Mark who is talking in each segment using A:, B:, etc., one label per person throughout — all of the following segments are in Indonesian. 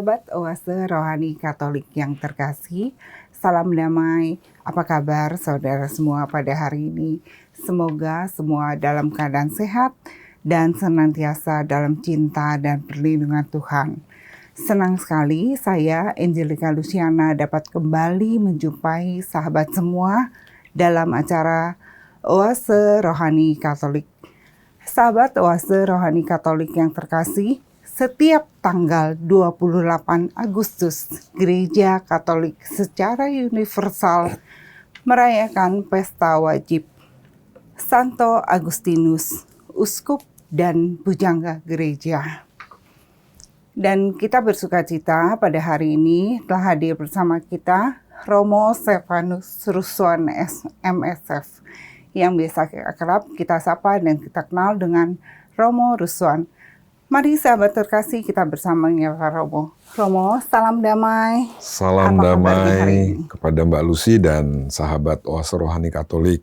A: Sahabat Oase Rohani Katolik yang terkasih, salam damai. Apa kabar saudara semua pada hari ini? Semoga semua dalam keadaan sehat dan senantiasa dalam cinta dan perlindungan Tuhan. Senang sekali saya, Angelica Luciana, dapat kembali menjumpai sahabat semua dalam acara Oase Rohani Katolik. Sahabat Oase Rohani Katolik yang terkasih, setiap tanggal 28 Agustus, Gereja Katolik secara universal merayakan pesta wajib Santo Agustinus, Uskup dan Pujangga Gereja. Dan kita bersukacita pada hari ini telah hadir bersama kita Romo Stefanus Ruswan MSF, yang biasa akrab kita sapa dan kita kenal dengan Romo Ruswan. Mari sahabat terkasih, kita bersama ya Pak Romo. Romo, salam damai.
B: Salam damai kepada Mbak Lucy dan sahabat Oase Rohani Katolik.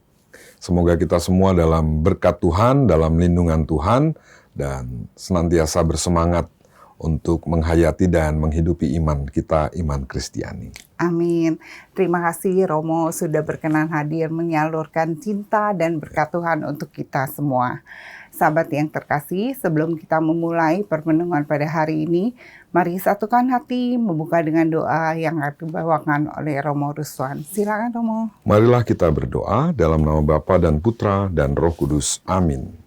B: Semoga kita semua dalam berkat Tuhan, dalam lindungan Tuhan, dan senantiasa bersemangat untuk menghayati dan menghidupi iman kita, iman Kristiani.
A: Amin. Terima kasih Romo sudah berkenan hadir menyalurkan cinta dan berkat Tuhan untuk kita semua. Sahabat yang terkasih, sebelum kita memulai permenungan pada hari ini, mari satukan hati membuka dengan doa yang akan dibawakan oleh Romo Ruswan. Silakan Romo.
B: Marilah kita berdoa dalam nama Bapa dan Putra dan Roh Kudus. Amin.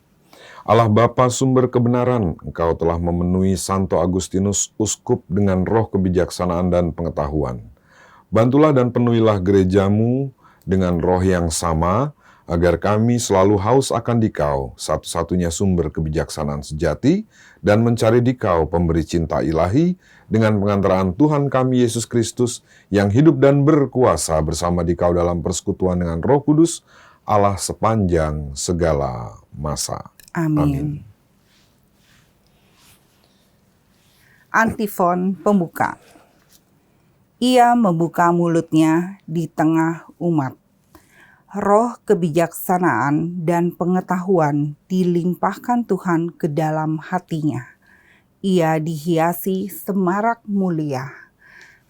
B: Allah Bapa sumber kebenaran, Engkau telah memenuhi Santo Agustinus Uskup dengan roh kebijaksanaan dan pengetahuan. Bantulah dan penuhilah gerejamu dengan roh yang sama, agar kami selalu haus akan Dikau, satu-satunya sumber kebijaksanaan sejati, dan mencari Dikau, pemberi cinta ilahi, dengan pengantaraan Tuhan kami Yesus Kristus, yang hidup dan berkuasa bersama Dikau dalam persekutuan dengan Roh Kudus, Allah sepanjang segala masa.
A: Amin. Antifon pembuka. Ia membuka mulutnya di tengah umat. Roh kebijaksanaan dan pengetahuan dilimpahkan Tuhan ke dalam hatinya. Ia dihiasi semarak mulia.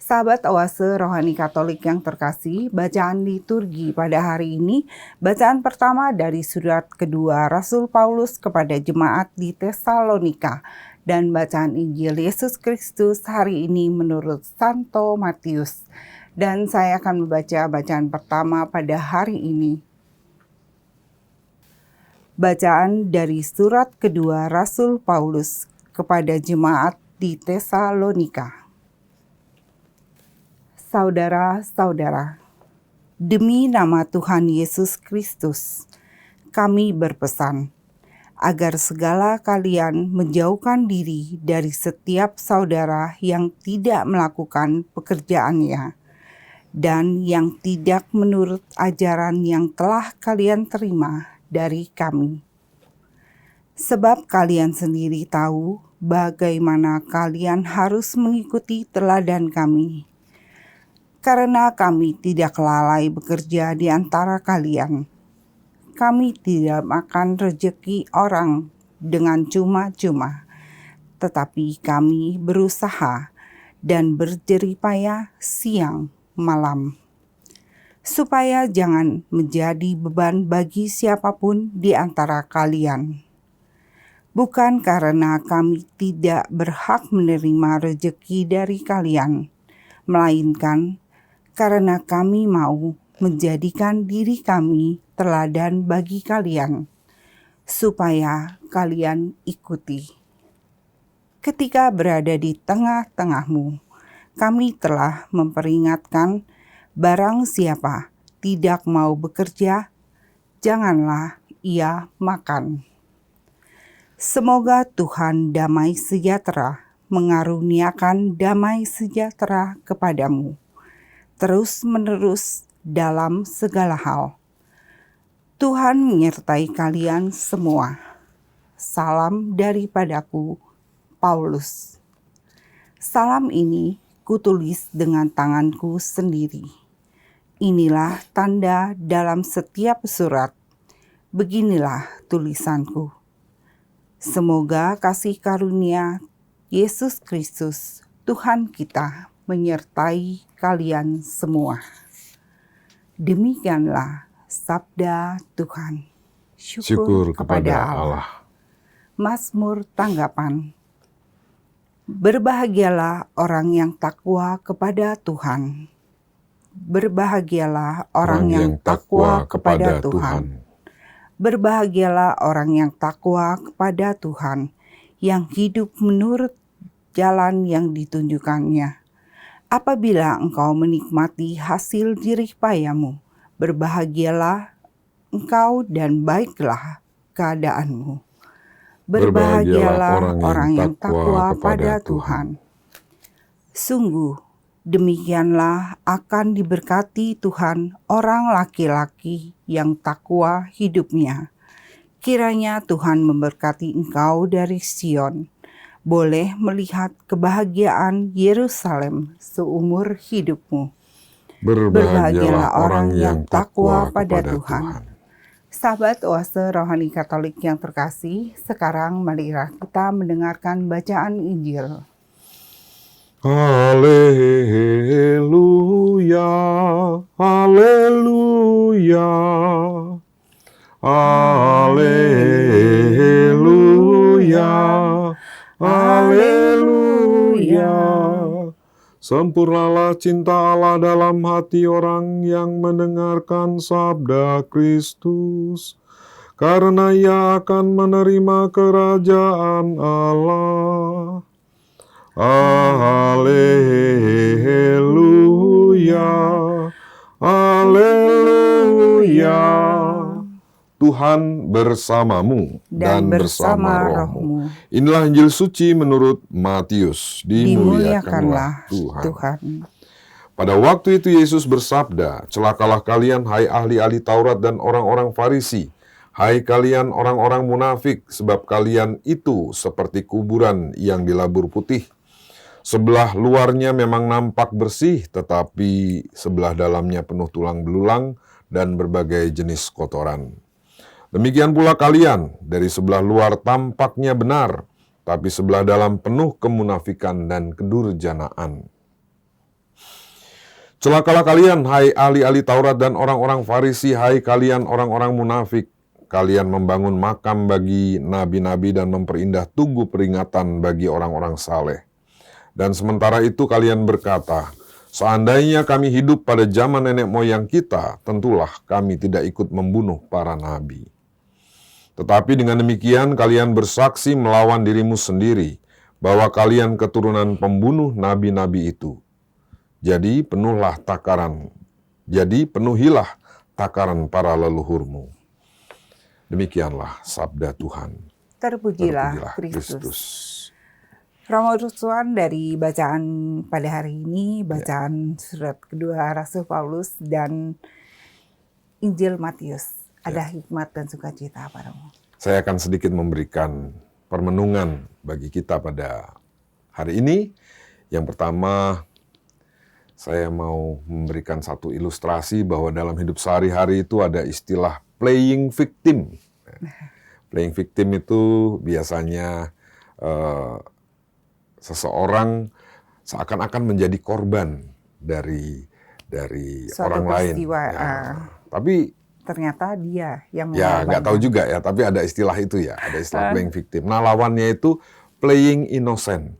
A: Sahabat Oase Rohani Katolik yang terkasih, bacaan liturgi pada hari ini, bacaan pertama dari surat kedua Rasul Paulus kepada jemaat di Tesalonika, dan bacaan Injil Yesus Kristus hari ini menurut Santo Matius. Dan saya akan membaca bacaan pertama pada hari ini. Bacaan dari surat kedua Rasul Paulus kepada jemaat di Tesalonika. Saudara-saudara, demi nama Tuhan Yesus Kristus, kami berpesan agar segala kalian menjauhkan diri dari setiap saudara yang tidak melakukan pekerjaannya, dan yang tidak menurut ajaran yang telah kalian terima dari kami. Sebab kalian sendiri tahu bagaimana kalian harus mengikuti teladan kami. Karena kami tidak lalai bekerja di antara kalian. Kami tidak makan rejeki orang dengan cuma-cuma, tetapi kami berusaha dan berjeripaya siang malam, supaya jangan menjadi beban bagi siapapun di antara kalian. Bukan karena kami tidak berhak menerima rejeki dari kalian, melainkan karena kami mau menjadikan diri kami teladan bagi kalian, supaya kalian ikuti. Ketika berada di tengah-tengahmu, kami telah memperingatkan, barang siapa tidak mau bekerja, janganlah ia makan. Semoga Tuhan damai sejahtera mengaruniakan damai sejahtera kepadamu, terus-menerus dalam segala hal. Tuhan menyertai kalian semua. Salam daripadaku, Paulus. Salam ini kutulis dengan tanganku sendiri. Inilah tanda dalam setiap surat. Beginilah tulisanku. Semoga kasih karunia Yesus Kristus Tuhan kita menyertai kalian semua. Demikianlah sabda Tuhan.
B: Syukur kepada Allah.
A: Mazmur tanggapan. Berbahagialah orang yang takwa kepada Tuhan. Berbahagialah orang yang takwa kepada Tuhan. Berbahagialah orang yang takwa kepada Tuhan, yang hidup menurut jalan yang ditunjukkannya. Apabila engkau menikmati hasil jerih payamu, berbahagialah engkau dan baiklah keadaanmu. Berbahagialah orang yang takwa pada Tuhan. Sungguh, demikianlah akan diberkati Tuhan orang laki-laki yang takwa hidupnya. Kiranya Tuhan memberkati engkau dari Sion, boleh melihat kebahagiaan Yerusalem seumur hidupmu.
B: Berbahagialah orang yang takwa pada Tuhan.
A: Sahabat Oase Rohani Katolik yang terkasih, sekarang marilah kita mendengarkan bacaan Injil.
B: Haleluya, haleluya, haleluya, haleluya. Sempurnalah cinta Allah dalam hati orang yang mendengarkan sabda Kristus, karena ia akan menerima kerajaan Allah. Haleluya, haleluya. Tuhan bersamamu dan bersama rohmu. Inilah Injil suci menurut Matius. Dimuliakanlah Tuhan. Pada waktu itu Yesus bersabda, "Celakalah kalian, hai ahli-ahli Taurat dan orang-orang Farisi, hai kalian orang-orang munafik, sebab kalian itu seperti kuburan yang dilabur putih. Sebelah luarnya memang nampak bersih, tetapi sebelah dalamnya penuh tulang belulang dan berbagai jenis kotoran. Demikian pula kalian, dari sebelah luar tampaknya benar, tapi sebelah dalam penuh kemunafikan dan kedurjanaan. Celakalah kalian, hai ahli-ahli Taurat dan orang-orang Farisi, hai kalian orang-orang munafik. Kalian membangun makam bagi nabi-nabi dan memperindah tugu peringatan bagi orang-orang saleh. Dan sementara itu kalian berkata, seandainya kami hidup pada zaman nenek moyang kita, tentulah kami tidak ikut membunuh para nabi. Tetapi dengan demikian kalian bersaksi melawan dirimu sendiri, bahwa kalian keturunan pembunuh nabi-nabi itu. Jadi penuhilah takaran para leluhurmu." Demikianlah sabda Tuhan.
A: Terpujilah Kristus. Romo Rusuhan dari bacaan pada hari ini, bacaan surat kedua Rasul Paulus dan Injil Matius. Ada hikmat dan sukacita apa, Romo?
B: Saya akan sedikit memberikan permenungan bagi kita pada hari ini. Yang pertama, saya mau memberikan satu ilustrasi bahwa dalam hidup sehari-hari itu ada istilah playing victim. Playing victim itu biasanya seseorang seakan-akan menjadi korban dari
A: suatu
B: orang lain. Tapi
A: ternyata dia yang
B: nggak tahu juga ya. Tapi ada istilah itu ya, ada istilah playing victim. Nah, lawannya itu playing innocent.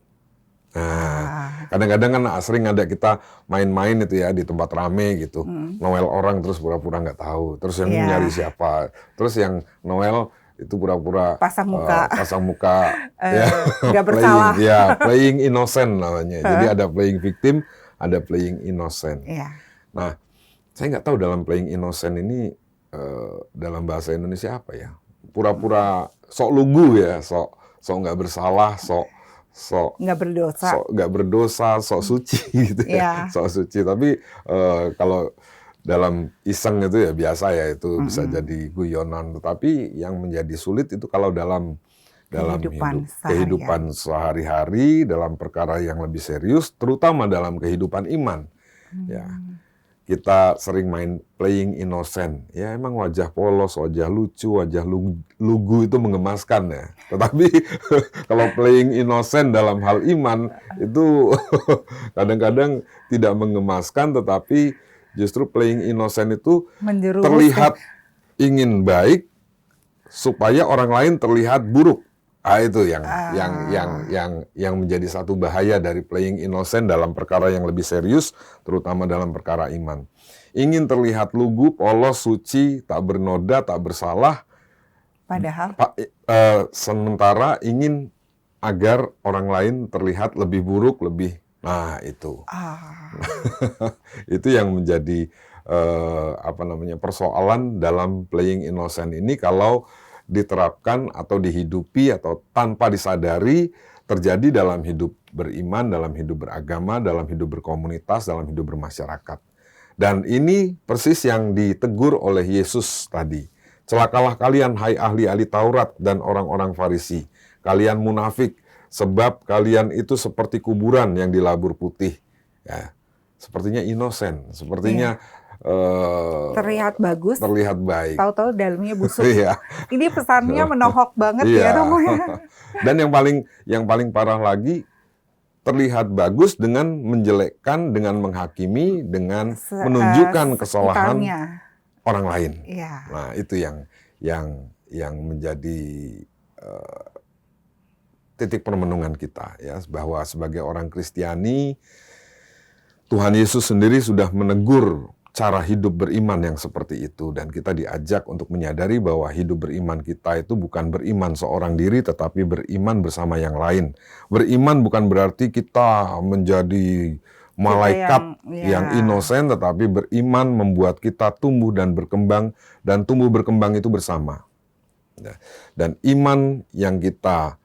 B: Nah, kadang-kadang kan sering ada kita main-main itu ya di tempat rame gitu, Noel orang terus pura-pura nggak tahu, terus yang nyari siapa, terus yang Noel itu pura-pura pasang muka
A: nggak bersalah.
B: Playing innocent namanya. Jadi ada playing victim, ada playing innocent. Nah, saya nggak tahu dalam playing innocent ini dalam bahasa Indonesia apa ya? Pura-pura sok lugu ya, sok nggak bersalah, sok nggak berdosa, sok suci gitu ya, sok suci. Tapi kalau dalam iseng itu ya biasa ya, itu bisa jadi guyonan. Tetapi yang menjadi sulit itu kalau dalam kehidupan sehari-hari, dalam perkara yang lebih serius, terutama dalam kehidupan iman. Ya, kita sering main playing innocent. Ya emang wajah polos, wajah lucu, wajah lugu itu menggemaskan ya. Tetapi kalau playing innocent dalam hal iman itu kadang-kadang tidak menggemaskan, tetapi justru playing innocent itu terlihat ingin baik supaya orang lain terlihat buruk. Itu yang menjadi satu bahaya dari playing innocent dalam perkara yang lebih serius, terutama dalam perkara iman. Ingin terlihat lugu, polos, suci, tak bernoda, tak bersalah.
A: Padahal
B: sementara ingin agar orang lain terlihat lebih buruk, lebih. Nah, itu. Itu yang menjadi persoalan dalam playing innocent ini kalau diterapkan atau dihidupi atau tanpa disadari terjadi dalam hidup beriman, dalam hidup beragama, dalam hidup berkomunitas, dalam hidup bermasyarakat. Dan ini persis yang ditegur oleh Yesus tadi. Celakalah kalian, hai ahli-ahli Taurat dan orang-orang Farisi. Kalian munafik, sebab kalian itu seperti kuburan yang dilabur putih. Ya, sepertinya innocent, sepertinya
A: terlihat bagus,
B: terlihat baik.
A: Tahu-tahu dalamnya busuk. Ini pesannya menohok banget ya Romo.
B: Dan yang paling parah lagi, terlihat bagus dengan menjelekkan, dengan menghakimi, dengan menunjukkan kesalahan orang lain. Nah, itu yang menjadi titik permenungan kita ya, bahwa sebagai orang Kristiani Tuhan Yesus sendiri sudah menegur cara hidup beriman yang seperti itu, dan kita diajak untuk menyadari bahwa hidup beriman kita itu bukan beriman seorang diri, tetapi beriman bersama yang lain. Beriman bukan berarti kita menjadi malaikat yang inosen, tetapi beriman membuat kita tumbuh dan tumbuh berkembang itu bersama. Dan iman yang kita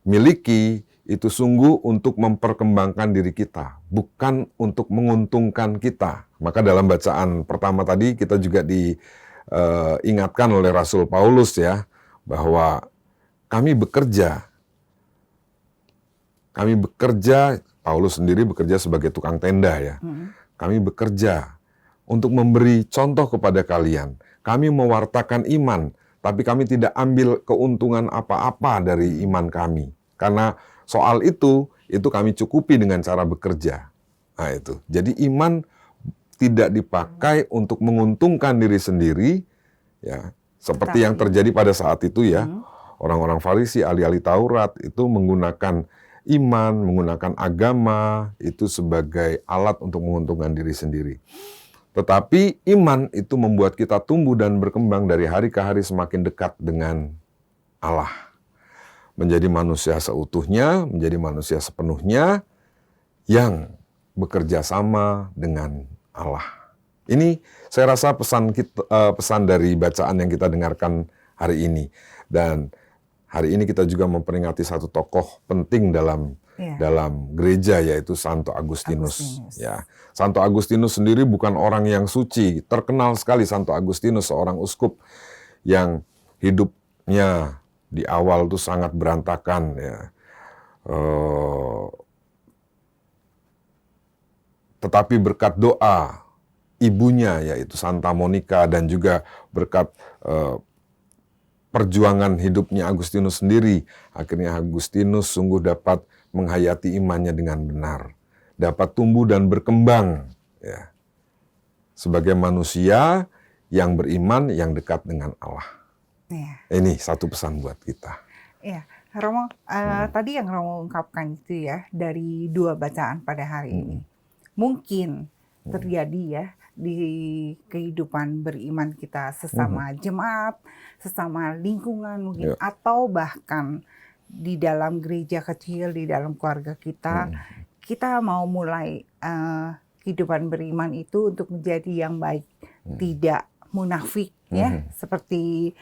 B: miliki itu sungguh untuk memperkembangkan diri kita, bukan untuk menguntungkan kita. Maka dalam bacaan pertama tadi kita juga diingatkan oleh Rasul Paulus ya, bahwa kami bekerja, Paulus sendiri bekerja sebagai tukang tenda ya. Kami bekerja untuk memberi contoh kepada kalian. Kami mewartakan iman, tapi kami tidak ambil keuntungan apa-apa dari iman kami. Karena soal itu kami cukupi dengan cara bekerja. Nah itu. Jadi iman tidak dipakai untuk menguntungkan diri sendiri, ya. Seperti yang terjadi pada saat itu ya. Orang-orang Farisi, ahli-ahli Taurat itu menggunakan iman, menggunakan agama itu sebagai alat untuk menguntungkan diri sendiri. Tetapi iman itu membuat kita tumbuh dan berkembang dari hari ke hari semakin dekat dengan Allah. Menjadi manusia seutuhnya, menjadi manusia sepenuhnya yang bekerja sama dengan Allah. Ini saya rasa pesan dari bacaan yang kita dengarkan hari ini. Dan hari ini kita juga memperingati satu tokoh penting dalam gereja, yaitu Santo Agustinus. Ya, Santo Agustinus sendiri bukan orang yang suci. Terkenal sekali Santo Agustinus, seorang uskup yang hidupnya di awal itu sangat berantakan ya. Tetapi berkat doa ibunya yaitu Santa Monica dan juga berkat perjuangan hidupnya Agustinus sendiri, akhirnya Agustinus sungguh dapat menghayati imannya dengan benar, dapat tumbuh dan berkembang ya, sebagai manusia yang beriman, yang dekat dengan Allah. Ini satu pesan buat kita.
A: Iya, Romo, tadi yang Romo ungkapkan itu ya, dari dua bacaan pada hari ini. Mungkin terjadi ya di kehidupan beriman kita sesama jemaat, sesama lingkungan mungkin, atau bahkan di dalam gereja kecil, di dalam keluarga kita, kita mau mulai kehidupan beriman itu untuk menjadi yang baik, tidak munafik ya, seperti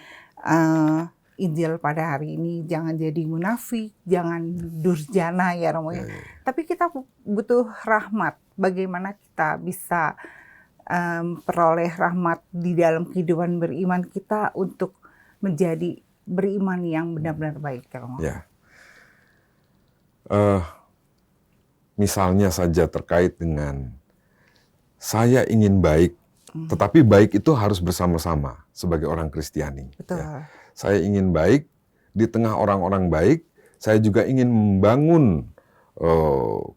A: Injil pada hari ini, jangan jadi munafik, jangan durjana ya Romo ya. Tapi kita butuh rahmat. Bagaimana kita bisa peroleh rahmat di dalam kehidupan beriman kita untuk menjadi beriman yang benar-benar baik Romo.
B: Ya. Misalnya saja terkait dengan saya ingin baik, tetapi baik itu harus bersama-sama sebagai orang Kristiani.
A: Betul.
B: Ya. Saya ingin baik di tengah orang-orang baik. Saya juga ingin membangun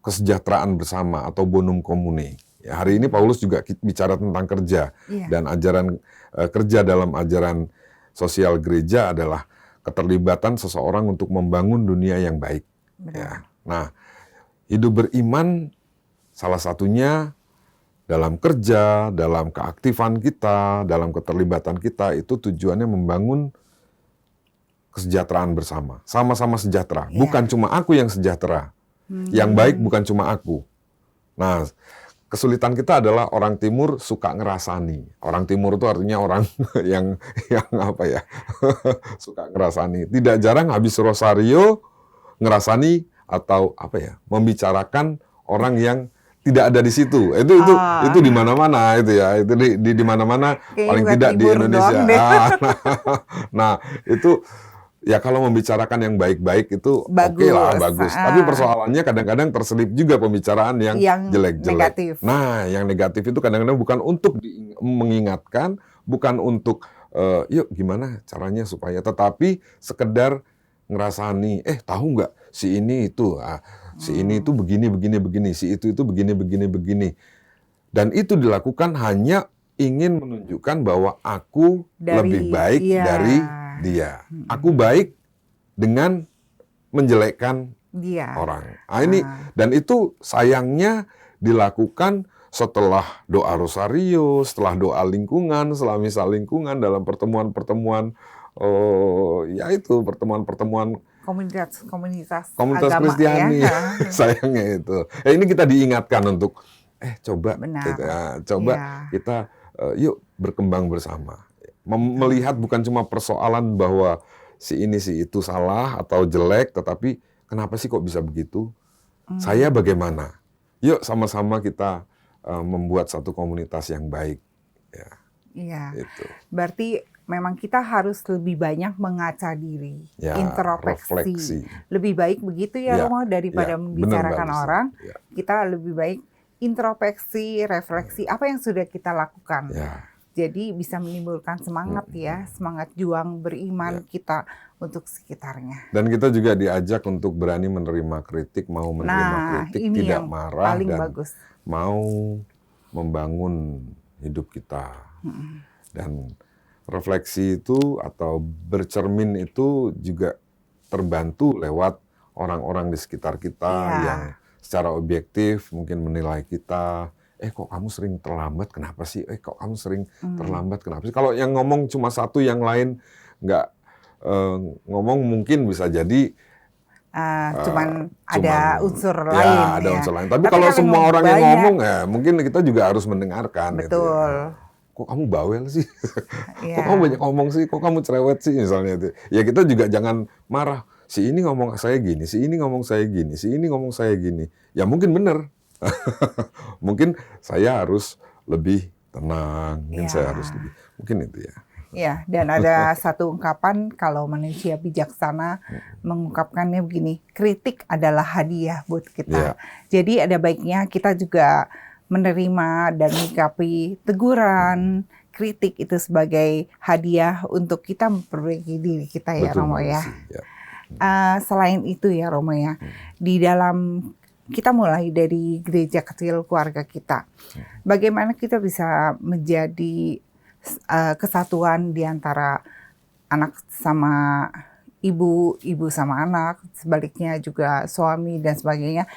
B: kesejahteraan bersama atau bonum commune. Ya, hari ini Paulus juga bicara tentang kerja, dan ajaran kerja dalam ajaran sosial gereja adalah keterlibatan seseorang untuk membangun dunia yang baik. Ya. Nah, hidup beriman salah satunya dalam kerja, dalam keaktifan kita, dalam keterlibatan kita, itu tujuannya membangun kesejahteraan bersama. Sama-sama sejahtera. Bukan cuma aku yang sejahtera. Yang baik bukan cuma aku. Nah, kesulitan kita adalah orang Timur suka ngerasani. Orang Timur itu artinya orang yang apa ya, suka ngerasani. Tidak jarang habis rosario ngerasani atau apa ya, membicarakan orang yang tidak ada di situ. Itu di mana-mana itu ya. Itu di mana-mana, paling tidak di Indonesia. Nah, itu ya kalau membicarakan yang baik-baik itu oke lah, bagus. Tapi persoalannya kadang-kadang terselip juga pembicaraan yang jelek-jelek. Nah, yang negatif itu kadang-kadang bukan untuk mengingatkan, bukan untuk yuk gimana caranya supaya, tetapi sekedar ngerasani, tahu nggak si ini itu, si ini itu begini, si itu begini. Dan itu dilakukan hanya ingin menunjukkan bahwa aku lebih baik dari dia. Aku baik dengan menjelekkan orang. Dan itu sayangnya dilakukan setelah doa rosario, setelah doa lingkungan, setelah misal lingkungan dalam pertemuan-pertemuan, pertemuan-pertemuan komunitas agama, Kristiani. Sayangnya itu. Ini kita diingatkan untuk coba kita yuk berkembang bersama. Melihat bukan cuma persoalan bahwa si ini si itu salah atau jelek, tetapi kenapa sih kok bisa begitu? Saya bagaimana? Yuk sama-sama kita membuat satu komunitas yang baik. Itu.
A: Berarti memang kita harus lebih banyak mengaca diri, introspeksi. Lebih baik begitu Romo, daripada membicarakan orang. Kita lebih baik introspeksi, refleksi apa yang sudah kita lakukan. Jadi bisa menimbulkan semangat semangat juang beriman kita untuk sekitarnya.
B: Dan kita juga diajak untuk berani menerima kritik, mau menerima kritik, tidak marah, dan bagus. Mau membangun hidup kita. Dan refleksi itu atau bercermin itu juga terbantu lewat orang-orang di sekitar kita yang secara objektif mungkin menilai kita. Kok kamu sering terlambat, kenapa sih? Kok kamu sering terlambat, kenapa sih? Kalau yang ngomong cuma satu, yang lain nggak ngomong, mungkin bisa jadi
A: cuman ada unsur lain.
B: Ada unsur lain. Tapi kalau semua orang yang ngomong, mungkin kita juga harus mendengarkan.
A: Betul.
B: Kok kamu bawel sih? Kok kamu banyak ngomong sih? Kok kamu cerewet sih misalnya itu? Ya kita juga jangan marah. Si ini ngomong saya gini, si ini ngomong saya gini, si ini ngomong saya gini. Ya mungkin benar. Mungkin saya harus lebih tenang, mungkin itu ya.
A: Ya, dan ada satu ungkapan kalau manusia bijaksana mengungkapkannya begini, kritik adalah hadiah buat kita. Jadi ada baiknya kita juga menerima dan menyikapi teguran, kritik itu sebagai hadiah untuk kita memperbaiki diri kita Romo ya. Selain itu Romo ya, di dalam kita mulai dari gereja kecil keluarga kita. Bagaimana kita bisa menjadi kesatuan di antara anak sama ibu, ibu sama anak, sebaliknya juga suami dan sebagainya,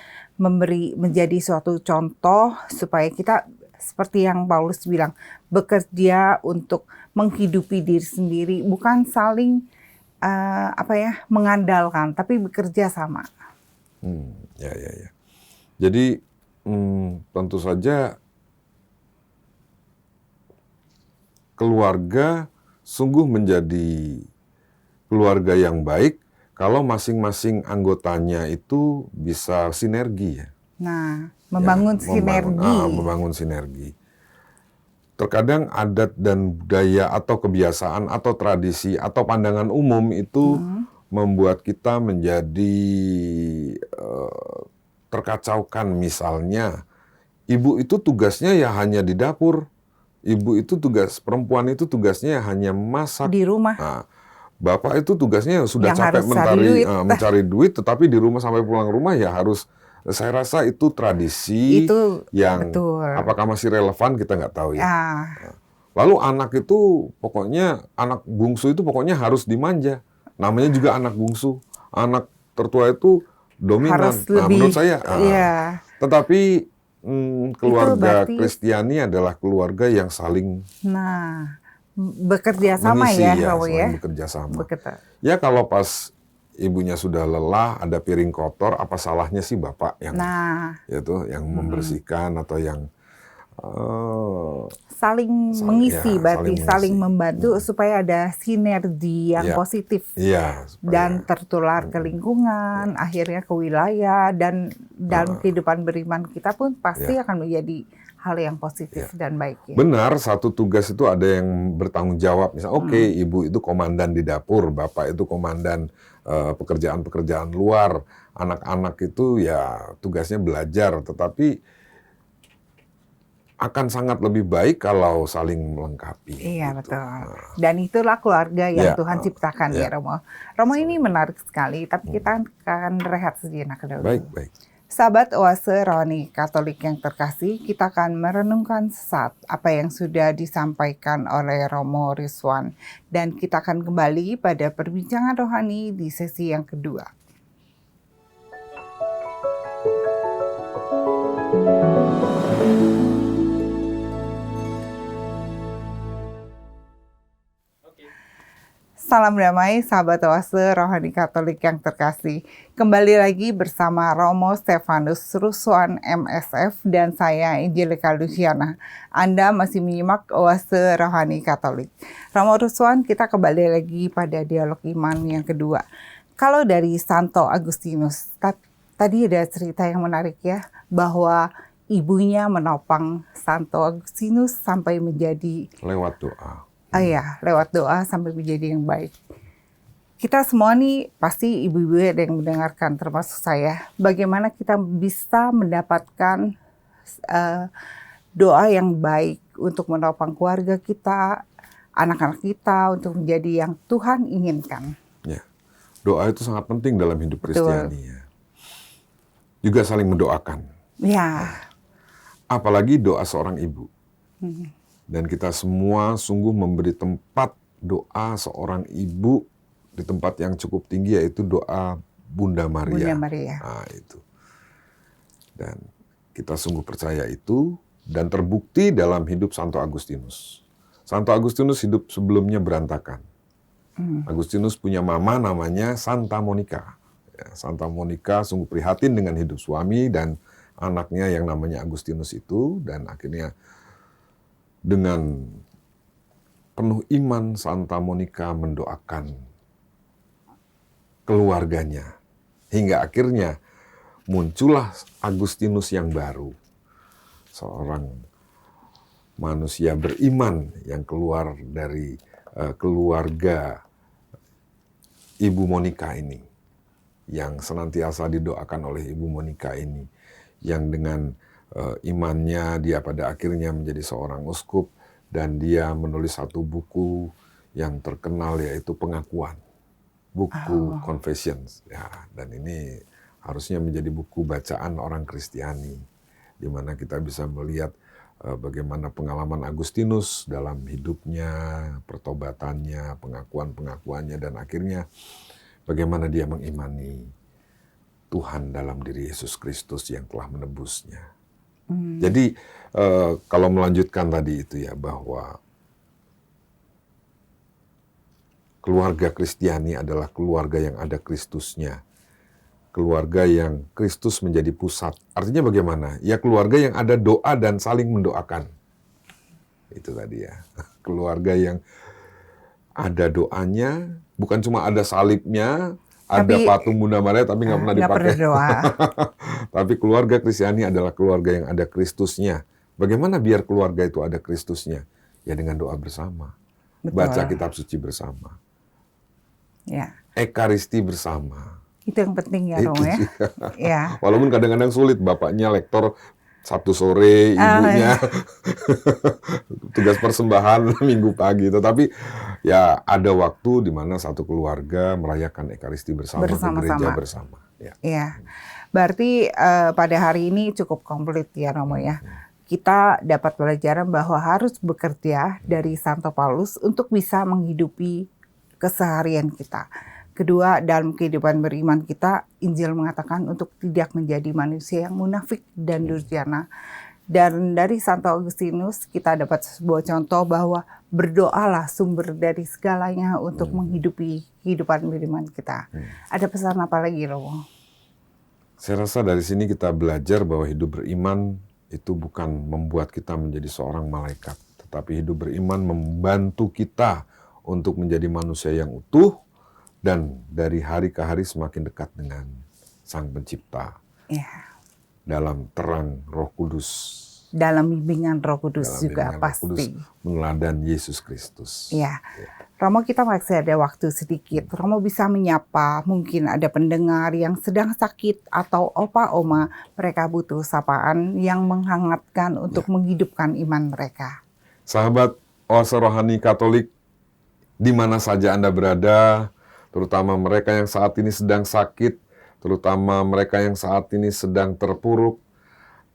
A: menjadi suatu contoh supaya kita seperti yang Paulus bilang, bekerja untuk menghidupi diri sendiri, bukan saling mengandalkan, tapi bekerja sama.
B: Ya. Jadi tentu saja keluarga sungguh menjadi keluarga yang baik kalau masing-masing anggotanya itu bisa sinergi ya.
A: Nah, membangun sinergi.
B: Membangun sinergi. Terkadang adat dan budaya atau kebiasaan atau tradisi atau pandangan umum itu membuat kita menjadi terkacaukan. Misalnya Ibu itu tugasnya ya hanya di dapur. Ibu itu perempuan itu tugasnya hanya masak.
A: Di rumah.
B: Nah, bapak itu tugasnya sudah
A: Yang
B: capek
A: harus cari duit.
B: mencari duit, tetapi di rumah sampai pulang rumah ya harus. Saya rasa itu tradisi
A: Itu
B: yang
A: betul.
B: apakah masih relevan kita nggak tahu ya.
A: Ah,
B: Lalu anak itu pokoknya anak bungsu itu pokoknya harus dimanja. Namanya juga anak bungsu. Anak tertua itu dominan.
A: harus
B: Nah,
A: lebih.
B: menurut saya.
A: Iya.
B: Tetapi keluarga
A: berarti-
B: Kristiani adalah keluarga yang saling
A: Nah, bekerja sama
B: mengisi,
A: ya, Romo ya.
B: saling bekerja sama.
A: Bekerja.
B: Ya kalau pas ibunya sudah lelah, ada piring kotor, apa salahnya sih bapak yang
A: Nah,
B: yang membersihkan atau yang
A: saling mengisi,
B: ya,
A: berarti
B: saling
A: saling
B: mengisi.
A: membantu supaya ada sinergi yang
B: Ya.
A: positif.
B: Iya,
A: Dan tertular ke lingkungan, akhirnya ke wilayah, dan dalam kehidupan beriman kita pun pasti akan menjadi hal yang positif dan baik ya.
B: benar, satu tugas itu ada yang bertanggung jawab. Misalnya, oke, ibu itu komandan di dapur, bapak itu komandan pekerjaan-pekerjaan luar, anak-anak itu ya tugasnya belajar, tetapi akan sangat lebih baik kalau saling melengkapi.
A: Iya,
B: gitu.
A: betul. Dan itulah keluarga yang
B: Ya,
A: Tuhan ciptakan ya, Romo. Romo ini menarik sekali, tapi kita akan rehat sejenak dulu.
B: Baik.
A: Sahabat Oase Rohani Katolik yang terkasih, kita akan merenungkan sesaat apa yang sudah disampaikan oleh Romo Rizwan. Dan kita akan kembali pada perbincangan rohani di sesi yang kedua. Salam damai sahabat Oase Rohani Katolik yang terkasih. Kembali lagi bersama Romo Stefanus Ruswan MSF dan saya Angelika Luciana. Anda masih menyimak Oase Rohani Katolik. Romo Ruswan, kita kembali lagi pada dialog iman yang kedua. Kalau dari Santo Agustinus, tadi ada cerita yang menarik ya, bahwa ibunya menopang Santo Agustinus sampai menjadi
B: Lewat doa.
A: lewat doa sampai menjadi yang baik. Kita semua nih pasti ibu-ibu ada yang mendengarkan, termasuk saya. Bagaimana kita bisa mendapatkan doa yang baik untuk menopang keluarga kita, anak-anak kita, untuk menjadi yang Tuhan inginkan.
B: Ya, doa itu sangat penting dalam hidup
A: Betul.
B: Kristiani. Ya. Juga saling mendoakan.
A: Ya,
B: Apalagi doa seorang ibu. Dan kita semua sungguh memberi tempat doa seorang ibu di tempat yang cukup tinggi, yaitu doa Bunda Maria.
A: Bunda Maria.
B: Nah, itu. Dan kita sungguh percaya itu, dan terbukti dalam hidup Santo Agustinus. Santo Agustinus hidup sebelumnya berantakan. Agustinus punya mama namanya Santa Monica. Ya, Santa Monica sungguh prihatin dengan hidup suami dan anaknya yang namanya Agustinus itu, dan akhirnya dengan penuh iman Santa Monica mendoakan keluarganya. Hingga akhirnya muncullah Agustinus yang baru. Seorang manusia beriman yang keluar dari keluarga Ibu Monica ini. Yang senantiasa didoakan oleh Ibu Monica ini. Yang dengan imannya dia pada akhirnya menjadi seorang uskup, dan dia menulis satu buku yang terkenal, yaitu Pengakuan, buku Confessions ya, dan ini harusnya menjadi buku bacaan orang Kristiani, di mana kita bisa melihat bagaimana pengalaman Agustinus dalam hidupnya, pertobatannya, pengakuan-pengakuannya, dan akhirnya bagaimana dia mengimani Tuhan dalam diri Yesus Kristus yang telah menebusnya. Jadi kalau melanjutkan tadi itu ya, bahwa keluarga Kristiani adalah keluarga yang ada Kristusnya. Keluarga yang Kristus menjadi pusat. Artinya bagaimana? Ya keluarga yang ada doa dan saling mendoakan. Itu tadi ya. Keluarga yang ada doanya, bukan cuma ada salibnya, ada patung Bunda Maria tapi nggak pernah dipakai.
A: Nggak pernah doa.
B: Tapi keluarga Kristiani adalah keluarga yang ada Kristusnya. Bagaimana biar keluarga itu ada Kristusnya? Ya dengan doa bersama.
A: Betul.
B: Baca kitab suci bersama.
A: Ya.
B: Ekaristi bersama.
A: Itu yang penting ya,
B: Itu
A: Romo ya.
B: juga.
A: Ya.
B: Walaupun kadang-kadang sulit, bapaknya lektor Sabtu sore ibunya
A: Ah,
B: tugas persembahan Minggu pagi. Tetapi ya ada waktu di mana satu keluarga merayakan Ekaristi bersama ke gereja
A: bersama-sama.
B: bersama. Ya.
A: Ya, berarti pada hari ini cukup komplit ya Romo ya.
B: Hmm.
A: Kita dapat pelajaran bahwa harus bekerja dari Santo Paulus untuk bisa menghidupi keseharian kita. Kedua, dalam kehidupan beriman kita, Injil mengatakan untuk tidak menjadi manusia yang munafik dan durjana. Dan dari Santo Agustinus kita dapat sebuah contoh bahwa berdoalah sumber dari segalanya untuk menghidupi kehidupan beriman kita. Ada pesan apa lagi Romo?
B: Saya rasa dari sini kita belajar bahwa hidup beriman itu bukan membuat kita menjadi seorang malaikat, tetapi hidup beriman membantu kita untuk menjadi manusia yang utuh dan dari hari ke hari semakin dekat dengan Sang Pencipta
A: Ya,
B: dalam terang Roh Kudus,
A: dalam bimbingan Roh Kudus
B: dalam
A: juga
B: bimbingan Roh Kudus,
A: pasti.
B: meneladan Yesus Kristus.
A: Ya, Romo kita masih ada waktu sedikit. Romo bisa menyapa, mungkin ada pendengar yang sedang sakit atau opa oma, mereka butuh sapaan yang menghangatkan untuk menghidupkan iman mereka.
B: Sahabat Oase Rohani Katolik, di mana saja Anda berada, terutama mereka yang saat ini sedang sakit, terutama mereka yang saat ini sedang terpuruk,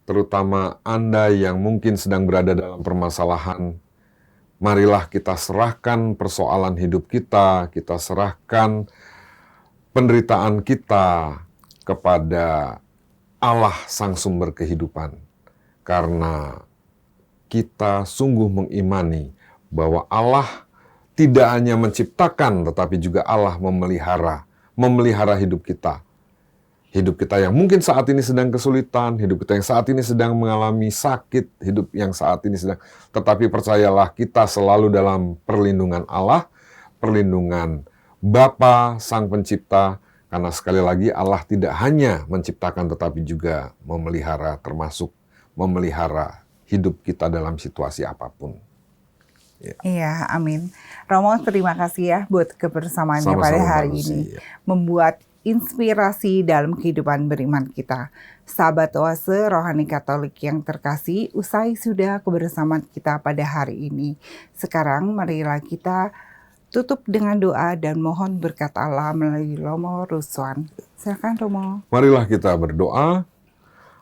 B: terutama Anda yang mungkin sedang berada dalam permasalahan, marilah kita serahkan persoalan hidup kita serahkan penderitaan kita kepada Allah Sang Sumber Kehidupan. Karena kita sungguh mengimani bahwa Allah tidak hanya menciptakan, tetapi juga Allah memelihara hidup kita. Hidup kita yang mungkin saat ini sedang kesulitan, hidup kita yang saat ini sedang mengalami sakit, hidup yang saat ini sedang... Tetapi percayalah kita selalu dalam perlindungan Allah, perlindungan Bapa Sang Pencipta, karena sekali lagi Allah tidak hanya menciptakan tetapi juga memelihara, termasuk memelihara hidup kita dalam situasi apapun. Ya.
A: Iya, amin. Romo, terima kasih ya buat kebersamaannya pada
B: Sama-sama,
A: hari
B: Mbak Lucy.
A: ini. Membuat inspirasi dalam kehidupan beriman kita. Sahabat Oase Rohani Katolik yang terkasih, usai sudah kebersamaan kita pada hari ini. Sekarang marilah kita tutup dengan doa dan mohon berkat Allah melalui Romo Ruswan. Silakan Romo.
B: Marilah kita berdoa.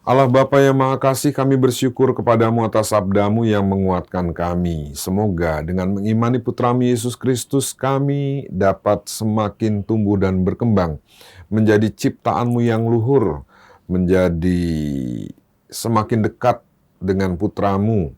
B: Allah Bapa yang Maha Kasih, kami bersyukur kepadamu atas sabdamu yang menguatkan kami. Semoga dengan mengimani Putramu Yesus Kristus, kami dapat semakin tumbuh dan berkembang, menjadi ciptaanmu yang luhur, menjadi semakin dekat dengan Putramu,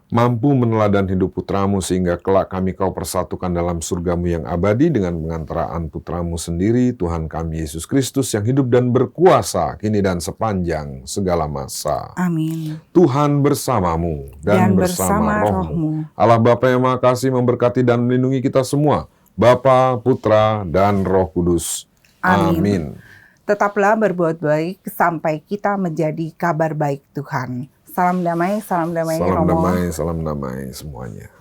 B: mampu meneladan hidup Putramu sehingga kelak kami Kau persatukan dalam surgamu yang abadi dengan pengantaraan Putramu sendiri, Tuhan kami Yesus Kristus yang hidup dan berkuasa kini dan sepanjang segala masa.
A: Amin.
B: Tuhan bersamamu dan bersama rohmu. Allah Bapa yang Maha Kasih memberkati dan melindungi kita semua, Bapa, Putra, dan Roh Kudus. Amin.
A: Tetaplah berbuat baik sampai kita menjadi kabar baik Tuhan. Salam damai
B: Salam
A: Romo.
B: damai semuanya.